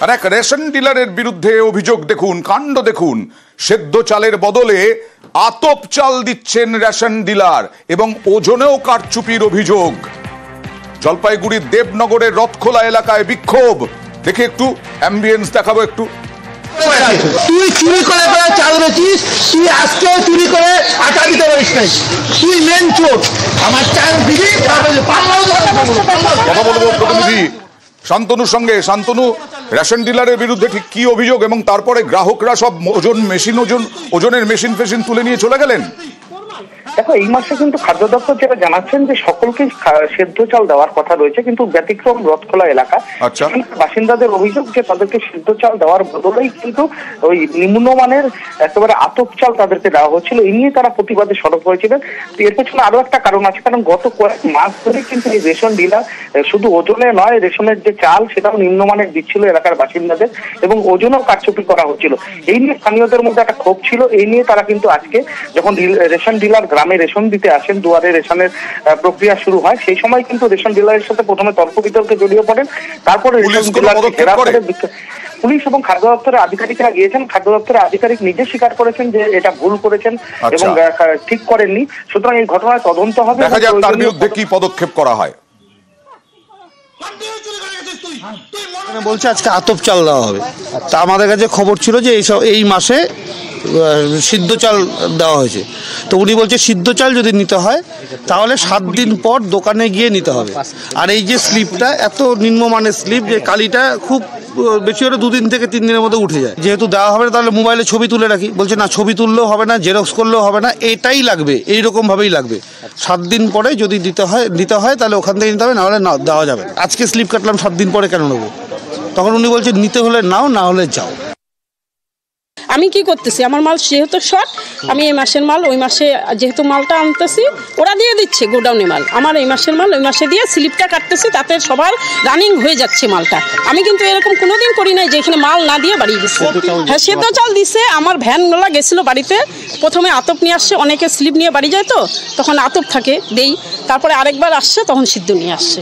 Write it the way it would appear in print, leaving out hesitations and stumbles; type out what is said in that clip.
আর এক রেশন ডিলারের বিরুদ্ধে অভিযোগ দেখুন, কাণ্ড দেখুন। সেদ্ধ চালের বদলে আতপ চাল দিচ্ছেন রেশন ডিলার এবং ওজনেও কারচুপির অভিযোগ। জলপাইগুড়ির দেবনগরের রথখোলা এলাকায় বিক্ষোভ। দেখে একটু অ্যাম্বিয়েন্স দেখাবো একটু। তুই চুরি করে চাল বেচিস, তুই আজকেও চুরি করে আটা দিতে পারিস নাই, তুই মেন চোর। আমার চাল দিবি, কথা বলবো প্রতিনিধি শান্তনুর সঙ্গে। শান্তনু, রেশন ডিলারের বিরুদ্ধে ঠিক কি অভিযোগ এবং তারপরে গ্রাহকরা সব ওজনের মেশিন ফেশিন তুলে নিয়ে চলে গেলেন? দেখো, এই মাসে কিন্তু খাদ্য দপ্তর যেটা জানাচ্ছেন যে সকলকে সেদ্ধ চাল দেওয়ার কথা রয়েছে, কিন্তু ব্যতিক্রম রথখোলা এলাকা। বাসিন্দাদের অভিযোগ যে তাদেরকে সেদ্ধ চাল দেওয়ার বদলেই কিন্তু ওই নিম্নমানের একেবারে আতপ চাল তাদেরকে দেওয়া হচ্ছিল। এই নিয়ে তারা প্রতিবাদে সরব হয়েছিলেন। এর পেছনে আরো একটা কারণ আছে, কারণ গত কয়েক মাস ধরে কিন্তু এই রেশন ডিলার শুধু ওজনে নয়, রেশনের যে চাল সেটাও নিম্নমানের দিচ্ছিল এলাকার বাসিন্দাদের এবং ওজনও কারচুপি করা হচ্ছিল। এই নিয়ে স্থানীয়দের মধ্যে একটা ক্ষোভ ছিল। এই নিয়ে তারা কিন্তু আজকে যখন রেশন ডিলার গ্রামে রেশন দিতে আসেন, দুয়ারে রেশনের প্রক্রিয়া শুরু হয়, সেই সময় কিন্তু রেশন ডিলারের সাথে প্রথমে তর্ক বিতর্কে জড়িয়ে পড়েন। তারপরে পুলিশ এবং খাদ্য দপ্তরের আধিকারিকরা গিয়েছেন। খাদ্য দপ্তরের আধিকারিক নিজে স্বীকার করেছেন যে এটা ভুল করেছেন এবং ঠিক করেননি। সুতরাং এই ঘটনায় তদন্ত হবে, দেখা যাক তার বিরুদ্ধে কি পদক্ষেপ করা হয়। বলছে আজকে আতপ চাল দেওয়া হবে। তা আমাদের কাছে খবর ছিল যে এই মাসে সিদ্ধ চাল দেওয়া হয়েছে। তো উনি বলছে সিদ্ধ চাল যদি নিতে হয় তাহলে 7 দিন পর দোকানে গিয়ে নিতে হবে। আর এই যে স্লিপটা এত নিম্নমানের স্লিপ যে কালিটা খুব বেশি হলে 2 দিন থেকে 3 দিনের মধ্যে উঠে যায়। যেহেতু দেওয়া হবে না তাহলে মোবাইলে ছবি তুলে রাখি। বলছে না, ছবি তুললেও হবে না, জেরক্স করলেও হবে না, এটাই লাগবে, এইরকমভাবেই লাগবে। 7 দিন পরে যদি দিতে হয় তাহলে ওখান থেকে নিতে হবে, নাহলে না দেওয়া যাবে। আজকে স্লিপ কাটলাম, 7 দিন পরে কেন নেবো? তখন উনি বলছে নিতে হলে নাও, না হলে যাও। আমি কি করতেছি, আমার মাল যেহেতু শর্ট, আমি এই মাসের মাল ওই মাসে যেহেতু মালটা আনতেছি, ওরা দিয়ে দিচ্ছে গোডাউনে মাল, আমার এই মাসের মাল ওই মাসে দিয়ে স্লিপটা কাটতেছি, তাতে সবার রানিং হয়ে যাচ্ছে মালটা। আমি কিন্তু এরকম কোনোদিন করি নাই যে এখানে মাল না দিয়ে বাড়ি দিচ্ছে। হ্যাঁ, সেদ্ধ চাল দিছে। আমার ভ্যানওয়ালা গেছিলো বাড়িতে, প্রথমে আতপ নিয়ে আসছে, অনেকে স্লিপ নিয়ে বাড়ি যায় তো তখন আতপ থাকে দেই, তারপরে আরেকবার আসছে তখন সিদ্ধ নিয়ে আসছে।